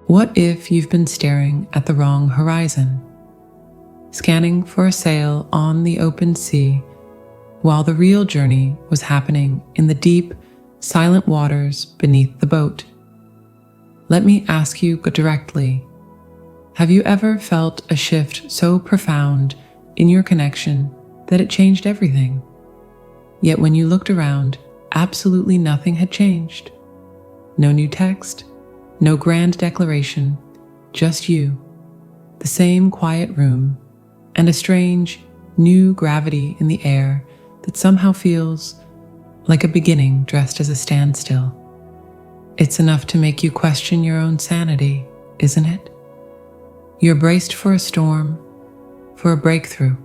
What if you've been staring at the wrong horizon, scanning for a sail on the open sea, while the real journey was happening in the deep, silent waters beneath the boat? Let me ask you directly, have you ever felt a shift so profound in your connection that it changed everything? Yet when you looked around, absolutely nothing had changed. No new text, no grand declaration, just you, the same quiet room, and a strange, new gravity in the air that somehow feels like a beginning dressed as a standstill. It's enough to make you question your own sanity, isn't it? You're braced for a storm, for a breakthrough,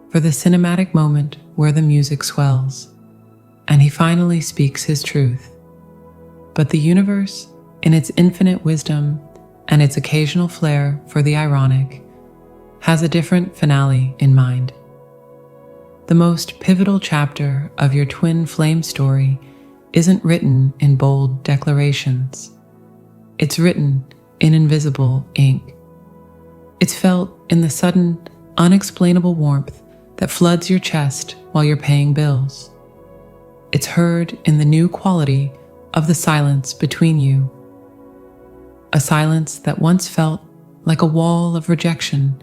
for the cinematic moment where the music swells, and he finally speaks his truth. But the universe, in its infinite wisdom and its occasional flair for the ironic, has a different finale in mind. The most pivotal chapter of your twin flame story isn't written in bold declarations. It's written in invisible ink. It's felt in the sudden, unexplainable warmth that floods your chest while you're paying bills. It's heard in the new quality of the silence between you. A silence that once felt like a wall of rejection,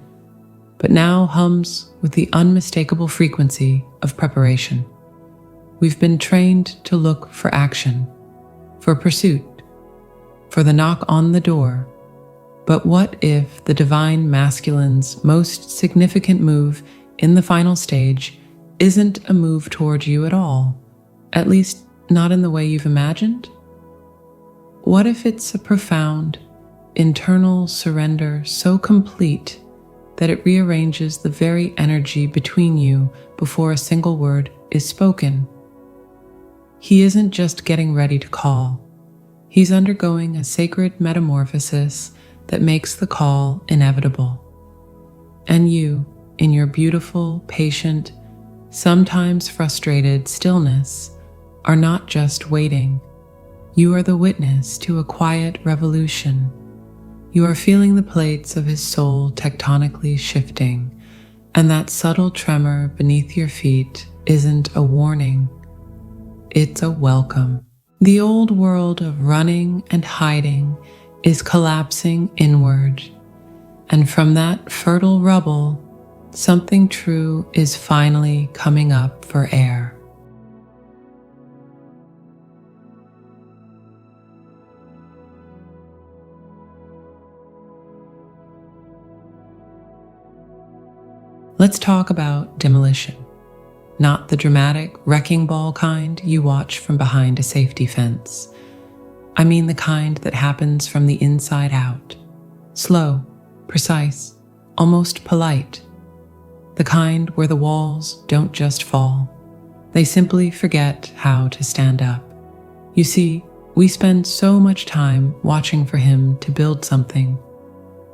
but now hums with the unmistakable frequency of preparation. We've been trained to look for action, for pursuit, for the knock on the door. But what if the divine masculine's most significant move in the final stage isn't a move toward you at all, at least not in the way you've imagined? What if it's a profound, internal surrender so complete that it rearranges the very energy between you before a single word is spoken? He isn't just getting ready to call. He's undergoing a sacred metamorphosis that makes the call inevitable. And you, in your beautiful, patient, sometimes frustrated stillness, are not just waiting. You are the witness to a quiet revolution. You are feeling the plates of his soul tectonically shifting, and that subtle tremor beneath your feet isn't a warning. It's a welcome. The old world of running and hiding is collapsing inward, and from that fertile rubble, something true is finally coming up for air. Let's talk about demolition. Not the dramatic wrecking ball kind you watch from behind a safety fence. I mean the kind that happens from the inside out. Slow, precise, almost polite. The kind where the walls don't just fall. They simply forget how to stand up. You see, we spend so much time watching for him to build something.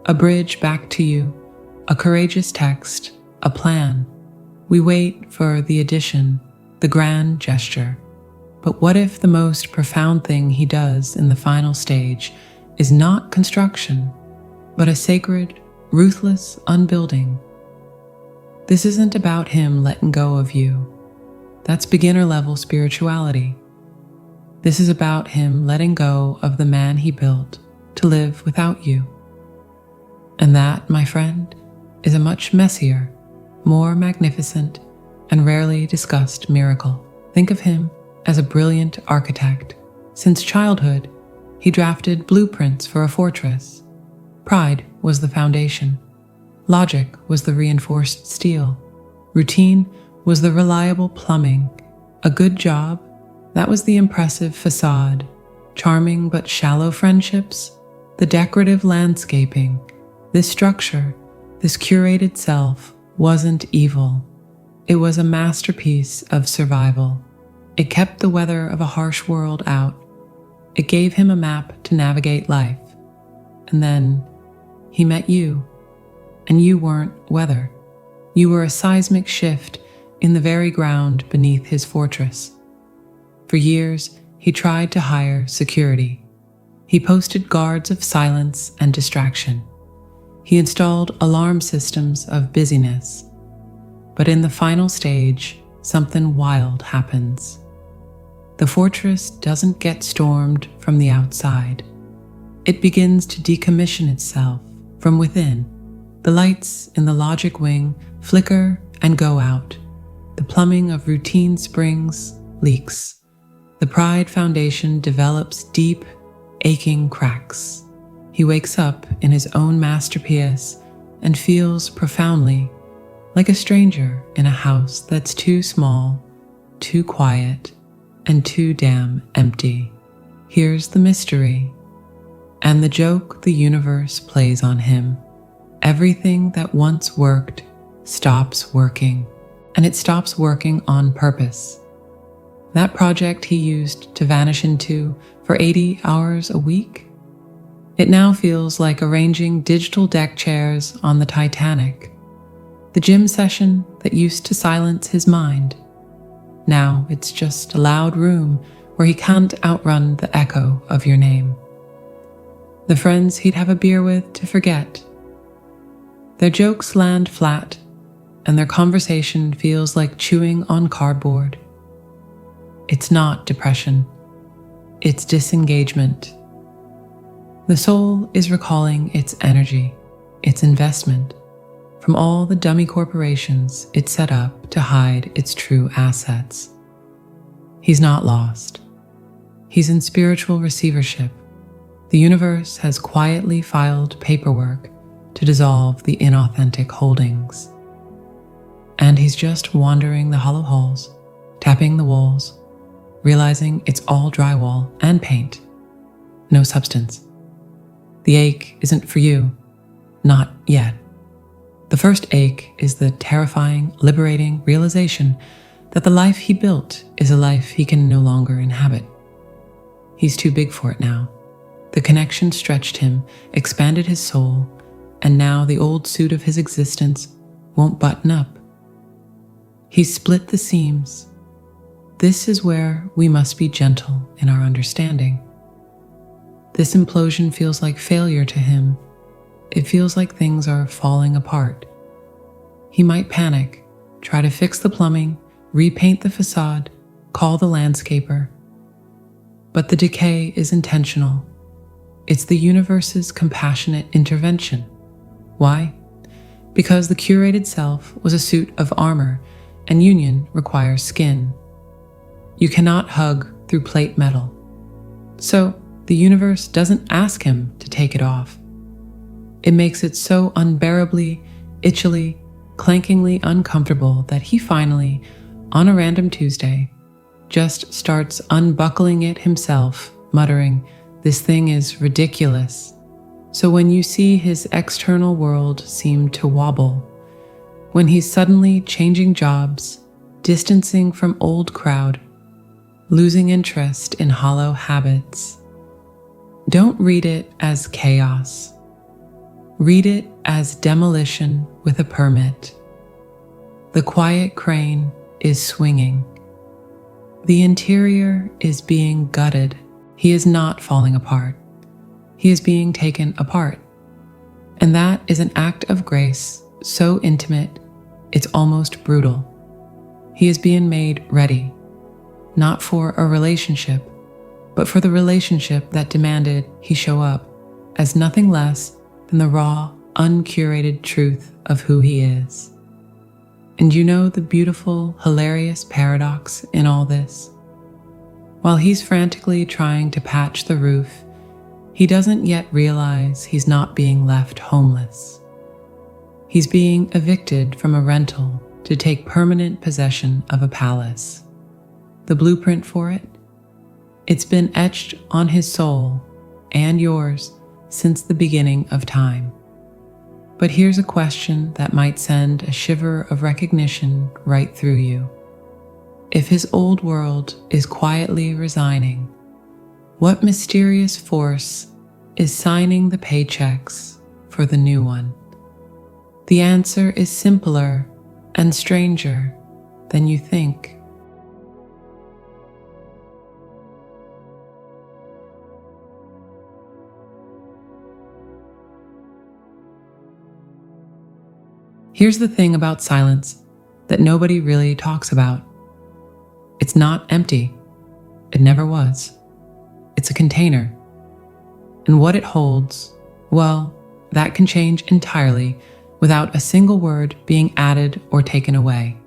A bridge back to you, a courageous text, a plan. We wait for the addition, the grand gesture. But what if the most profound thing he does in the final stage is not construction, but a sacred, ruthless unbuilding? This isn't about him letting go of you. That's beginner-level spirituality. This is about him letting go of the man he built to live without you. And that, my friend, is a much messier, more magnificent, and rarely discussed miracle. Think of him as a brilliant architect. Since childhood, he drafted blueprints for a fortress. Pride was the foundation. Logic was the reinforced steel. Routine was the reliable plumbing. A good job, that was the impressive facade. Charming but shallow friendships, the decorative landscaping. This structure, this curated self, wasn't evil. It was a masterpiece of survival. It kept the weather of a harsh world out. It gave him a map to navigate life. And then he met you, and you weren't weather. You were a seismic shift in the very ground beneath his fortress. For years, he tried to hire security. He posted guards of silence and distraction. He installed alarm systems of busyness. But in the final stage, something wild happens. The fortress doesn't get stormed from the outside. It begins to decommission itself from within. The lights in the logic wing flicker and go out. The plumbing of routine springs leaks. The pride foundation develops deep, aching cracks. He wakes up in his own masterpiece and feels profoundly like a stranger in a house that's too small, too quiet, and too damn empty. Here's the mystery, and the joke the universe plays on him. Everything that once worked stops working, and it stops working on purpose. That project he used to vanish into for 80 hours a week, it now feels like arranging digital deck chairs on the Titanic. The gym session that used to silence his mind, now it's just a loud room where he can't outrun the echo of your name. The friends he'd have a beer with to forget. Their jokes land flat, and their conversation feels like chewing on cardboard. It's not depression, it's disengagement. The soul is recalling its energy, its investment, from all the dummy corporations it set up to hide its true assets. He's not lost. He's in spiritual receivership. The universe has quietly filed paperwork to dissolve the inauthentic holdings. And he's just wandering the hollow halls, tapping the walls, realizing it's all drywall and paint, no substance. The ache isn't for you, not yet. The first ache is the terrifying, liberating realization that the life he built is a life he can no longer inhabit. He's too big for it now. The connection stretched him, expanded his soul, and now the old suit of his existence won't button up. He's split the seams. This is where we must be gentle in our understanding. This implosion feels like failure to him. It feels like things are falling apart. He might panic, try to fix the plumbing, repaint the facade, call the landscaper. But the decay is intentional. It's the universe's compassionate intervention. Why? Because the curated self was a suit of armor, and union requires skin. You cannot hug through plate metal. So the universe doesn't ask him to take it off. It makes it so unbearably, itchily, clankingly uncomfortable that he finally, on a random Tuesday, just starts unbuckling it himself, muttering, "This thing is ridiculous." So when you see his external world seem to wobble, when he's suddenly changing jobs, distancing from old crowd, losing interest in hollow habits, don't read it as chaos. Read it as demolition with a permit. The quiet crane is swinging. The interior is being gutted. He is not falling apart. He is being taken apart. And that is an act of grace so intimate, it's almost brutal. He is being made ready, not for a relationship, but for the relationship that demanded he show up as nothing less than the raw, uncurated truth of who he is. And you know the beautiful, hilarious paradox in all this? While he's frantically trying to patch the roof, he doesn't yet realize he's not being left homeless. He's being evicted from a rental to take permanent possession of a palace. The blueprint for it? It's been etched on his soul and yours since the beginning of time. But here's a question that might send a shiver of recognition right through you. If his old world is quietly resigning, what mysterious force is signing the paychecks for the new one? The answer is simpler and stranger than you think. Here's the thing about silence that nobody really talks about. It's not empty. It never was. It's a container. And what it holds, well, that can change entirely without a single word being added or taken away.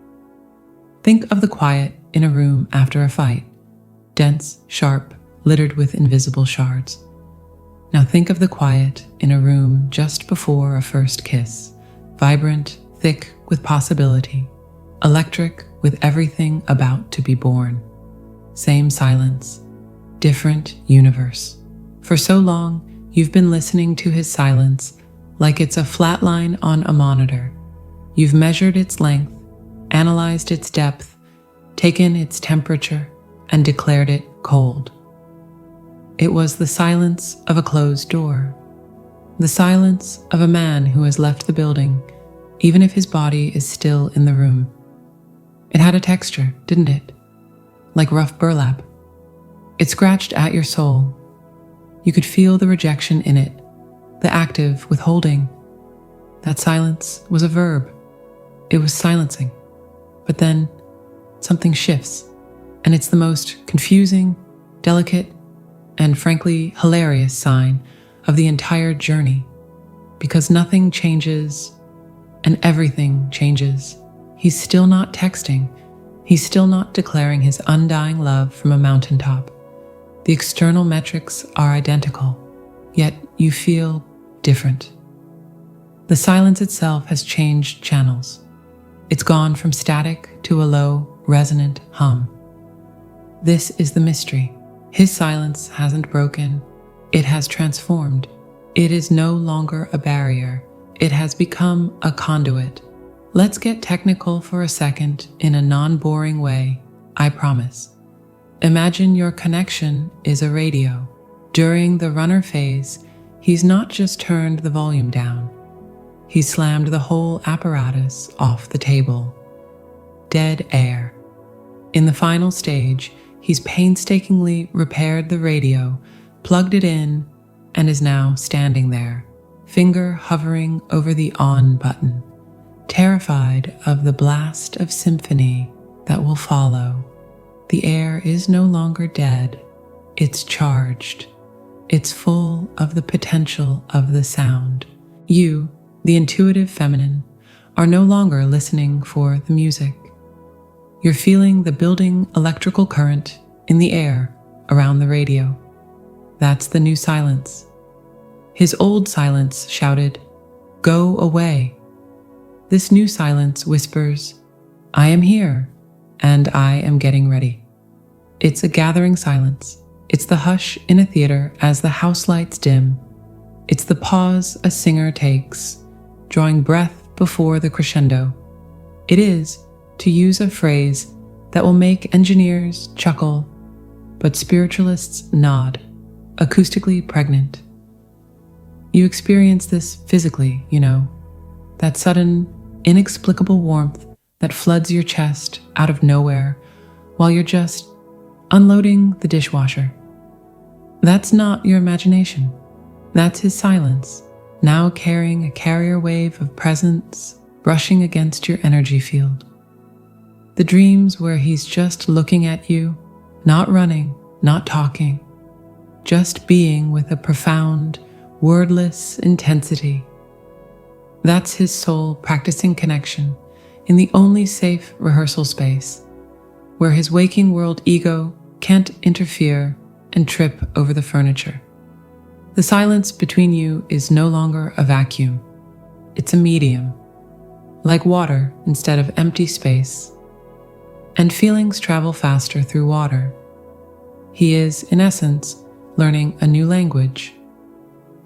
Think of the quiet in a room after a fight, dense, sharp, littered with invisible shards. Now think of the quiet in a room just before a first kiss, vibrant, thick with possibility, electric with everything about to be born. Same silence, different universe. For so long, you've been listening to his silence like it's a flat line on a monitor. You've measured its length, analyzed its depth, taken its temperature, and declared it cold. It was the silence of a closed door, the silence of a man who has left the building, even if his body is still in the room. It had a texture, didn't it? Like rough burlap. It scratched at your soul. You could feel the rejection in it, the active withholding. That silence was a verb. It was silencing. But then something shifts, and it's the most confusing, delicate, and frankly hilarious sign of the entire journey, because nothing changes and everything changes. He's still not texting. He's still not declaring his undying love from a mountaintop. The external metrics are identical, yet you feel different. The silence itself has changed channels. It's gone from static to a low, resonant hum. This is the mystery. His silence hasn't broken. It has transformed. It is no longer a barrier. It has become a conduit. Let's get technical for a second in a non-boring way, I promise. Imagine your connection is a radio. During the runner phase, he's not just turned the volume down. He slammed the whole apparatus off the table. Dead air. In the final stage, he's painstakingly repaired the radio, plugged it in, and is now standing there, finger hovering over the on button, terrified of the blast of symphony that will follow. The air is no longer dead. It's charged. It's full of the potential of the sound. You, the intuitive feminine, are no longer listening for the music. You're feeling the building electrical current in the air around the radio. That's the new silence. His old silence shouted, "Go away." This new silence whispers, "I am here, and I am getting ready." It's a gathering silence. It's the hush in a theater as the house lights dim. It's the pause a singer takes, drawing breath before the crescendo. It is, to use a phrase that will make engineers chuckle, but spiritualists nod, acoustically pregnant. You experience this physically, that sudden, inexplicable warmth that floods your chest out of nowhere while you're just unloading the dishwasher. That's not your imagination. That's his silence, now carrying a carrier wave of presence brushing against your energy field. The dreams where he's just looking at you, not running, not talking, just being with a profound, wordless intensity. That's his soul practicing connection in the only safe rehearsal space, where his waking world ego can't interfere and trip over the furniture. The silence between you is no longer a vacuum. It's a medium, like water instead of empty space. And feelings travel faster through water. He is, in essence, learning a new language.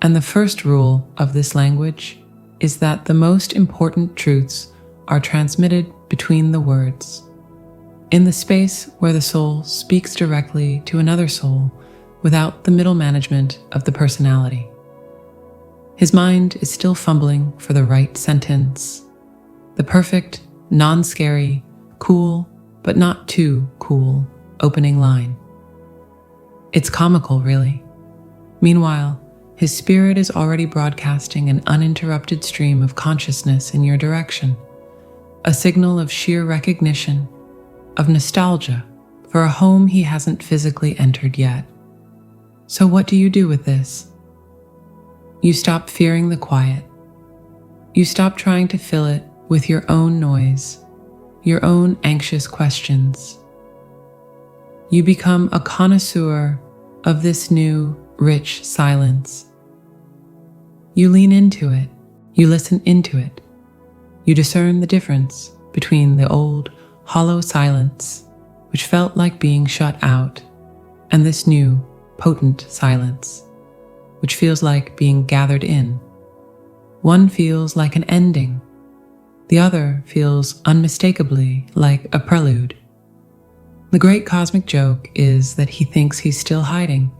And the first rule of this language is that the most important truths are transmitted between the words, in the space where the soul speaks directly to another soul without the middle management of the personality. His mind is still fumbling for the right sentence, the perfect, non-scary, cool, but not too cool opening line. It's comical, really. Meanwhile, His spirit is already broadcasting an uninterrupted stream of consciousness in your direction, a signal of sheer recognition, of nostalgia for a home he hasn't physically entered yet. So what do you do with this? You stop fearing the quiet. You stop trying to fill it with your own noise, your own anxious questions. You become a connoisseur of this new, rich silence. You lean into it. You listen into it. You discern the difference between the old, hollow silence, which felt like being shut out, and this new, potent silence, which feels like being gathered in. One feels like an ending. The other feels unmistakably like a prelude. The great cosmic joke is that he thinks he's still hiding.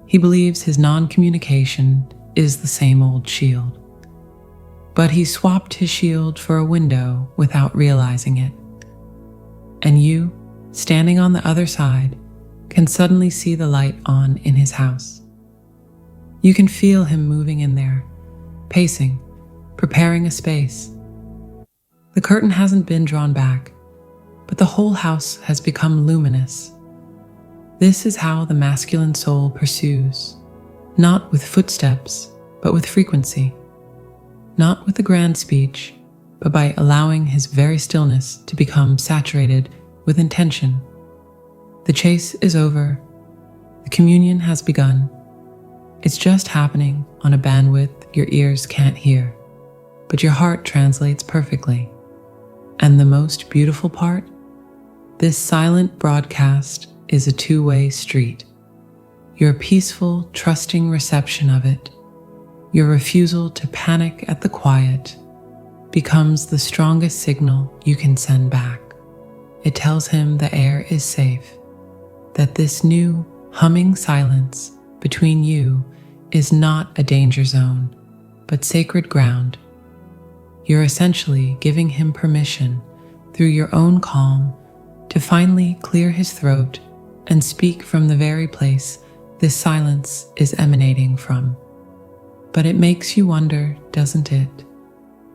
He believes his non-communication is the same old shield. But he swapped his shield for a window without realizing it. And you, standing on the other side, can suddenly see the light on in his house. You can feel him moving in there, pacing, preparing a space. The curtain hasn't been drawn back, but the whole house has become luminous. This is how the masculine soul pursues, not with footsteps, but with frequency. Not with a grand speech, but by allowing his very stillness to become saturated with intention. The chase is over. The communion has begun. It's just happening on a bandwidth your ears can't hear, but your heart translates perfectly. And the most beautiful part? This silent broadcast is a two-way street. Your peaceful, trusting reception of it, your refusal to panic at the quiet, becomes the strongest signal you can send back. It tells him the air is safe, that this new, humming silence between you is not a danger zone, but sacred ground. You're essentially giving him permission, through your own calm, to finally clear his throat and speak from the very place this silence is emanating from. But it makes you wonder, doesn't it?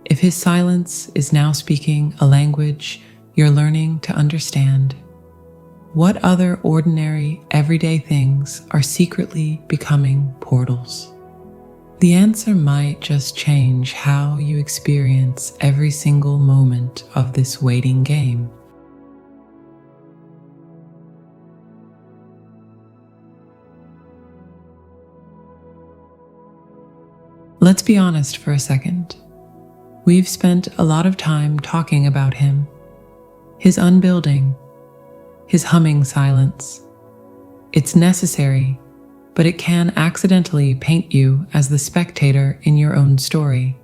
If his silence is now speaking a language you're learning to understand, what other ordinary, everyday things are secretly becoming portals? The answer might just change how you experience every single moment of this waiting game. Let's be honest for a second. We've spent a lot of time talking about him, his unbuilding, his humming silence. It's necessary, but it can accidentally paint you as the spectator in your own story,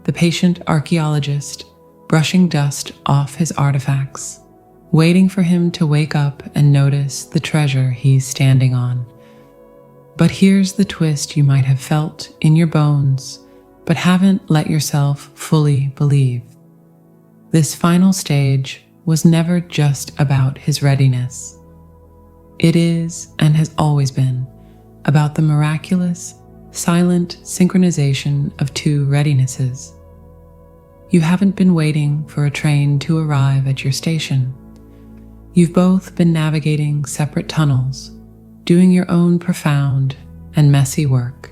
the patient archaeologist brushing dust off his artifacts, waiting for him to wake up and notice the treasure he's standing on. But here's the twist you might have felt in your bones, but haven't let yourself fully believe. This final stage was never just about his readiness. It is, and has always been, about the miraculous, silent synchronization of two readinesses. You haven't been waiting for a train to arrive at your station. You've both been navigating separate tunnels, doing your own profound and messy work.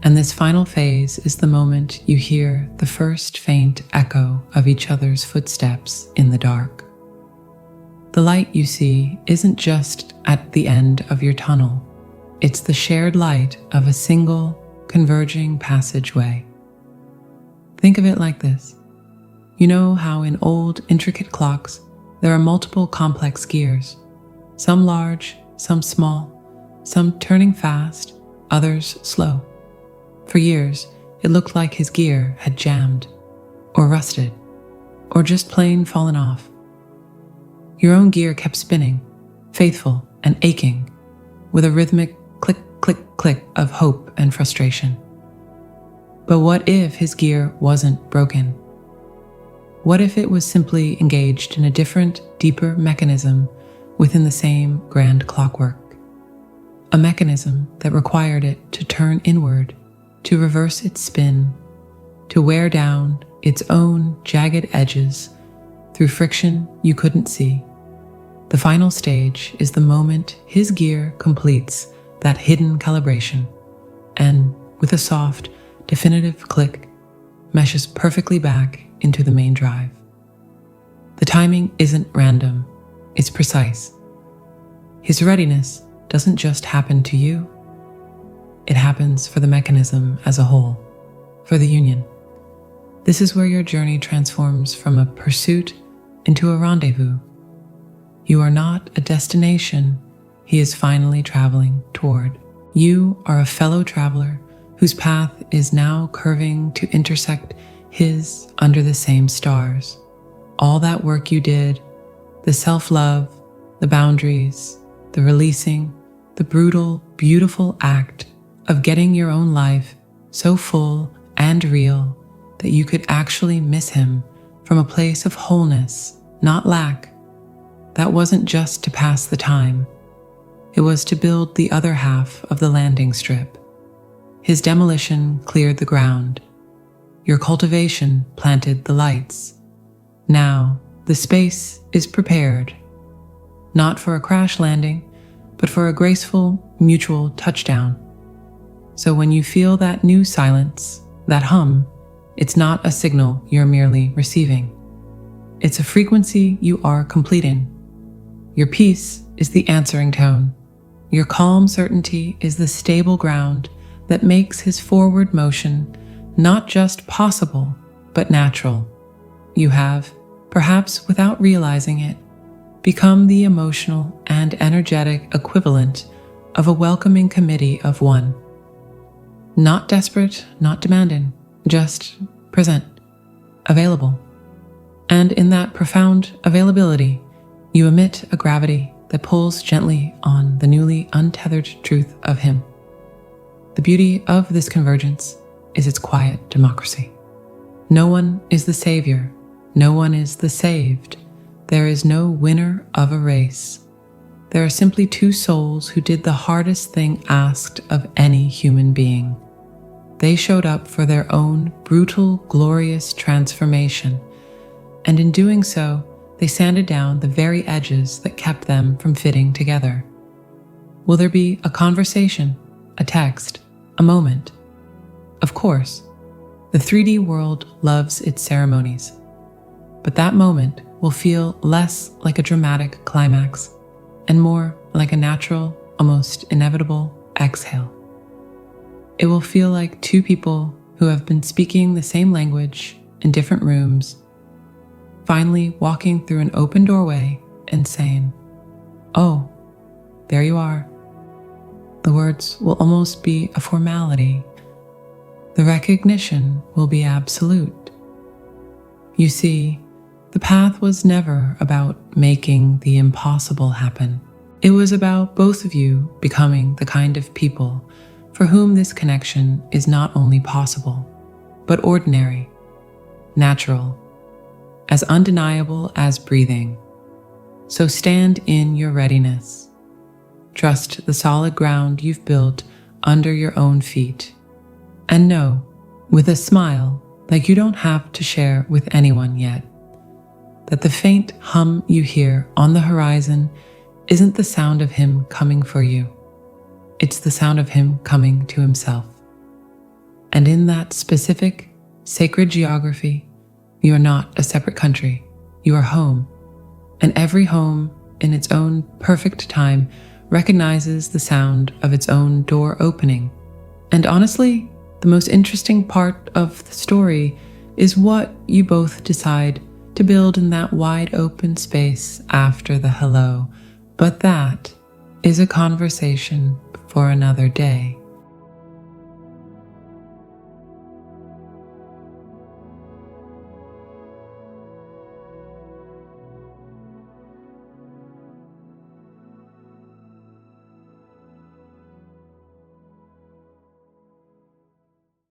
And this final phase is the moment you hear the first faint echo of each other's footsteps in the dark. The light you see isn't just at the end of your tunnel. It's the shared light of a single, converging passageway. Think of it like this. You know how in old, intricate clocks, there are multiple complex gears, some large, some small, some turning fast, others slow. For years, it looked like his gear had jammed, or rusted, or just plain fallen off. Your own gear kept spinning, faithful and aching, with a rhythmic click, click, click of hope and frustration. But what if his gear wasn't broken? What if it was simply engaged in a different, deeper mechanism within the same grand clockwork? A mechanism that required it to turn inward to reverse its spin, to wear down its own jagged edges through friction you couldn't see. The final stage is the moment his gear completes that hidden calibration and, with a soft, definitive click, meshes perfectly back into the main drive. The timing isn't random, it's precise. His readiness doesn't just happen to you, it happens for the mechanism as a whole, for the union. This is where your journey transforms from a pursuit into a rendezvous. You are not a destination he is finally traveling toward. You are a fellow traveler whose path is now curving to intersect his under the same stars. All that work you did, the self-love, the boundaries, the releasing, the brutal, beautiful act of getting your own life so full and real that you could actually miss him from a place of wholeness, not lack. That wasn't just to pass the time. It was to build the other half of the landing strip. His demolition cleared the ground. Your cultivation planted the lights. Now, the space is prepared, not for a crash landing, but for a graceful, mutual touchdown. So when you feel that new silence, that hum, it's not a signal you're merely receiving. It's a frequency you are completing. Your peace is the answering tone. Your calm certainty is the stable ground that makes his forward motion not just possible, but natural. You have, perhaps without realizing it, become the emotional and energetic equivalent of a welcoming committee of one. Not desperate, not demanding, just present, available. And in that profound availability, you emit a gravity that pulls gently on the newly untethered truth of him. The beauty of this convergence is its quiet democracy. No one is the savior. No one is the saved. There is no winner of a race. There are simply two souls who did the hardest thing asked of any human being. They showed up for their own brutal, glorious transformation, and in doing so, they sanded down the very edges that kept them from fitting together. Will there be a conversation, a text, a moment? Of course, the 3D world loves its ceremonies, but that moment will feel less like a dramatic climax and more like a natural, almost inevitable exhale. It will feel like two people who have been speaking the same language in different rooms, finally walking through an open doorway and saying, "Oh, there you are." The words will almost be a formality. The recognition will be absolute. You see, the path was never about making the impossible happen. It was about both of you becoming the kind of people for whom this connection is not only possible, but ordinary, natural, as undeniable as breathing. So stand in your readiness. Trust the solid ground you've built under your own feet. And know, with a smile, like you don't have to share with anyone yet, that the faint hum you hear on the horizon isn't the sound of him coming for you. It's the sound of him coming to himself. And in that specific, sacred geography, you are not a separate country. You are home. And every home, in its own perfect time, recognizes the sound of its own door opening. And honestly, the most interesting part of the story is what you both decide to build in that wide open space after the hello. But that is a conversation for another day.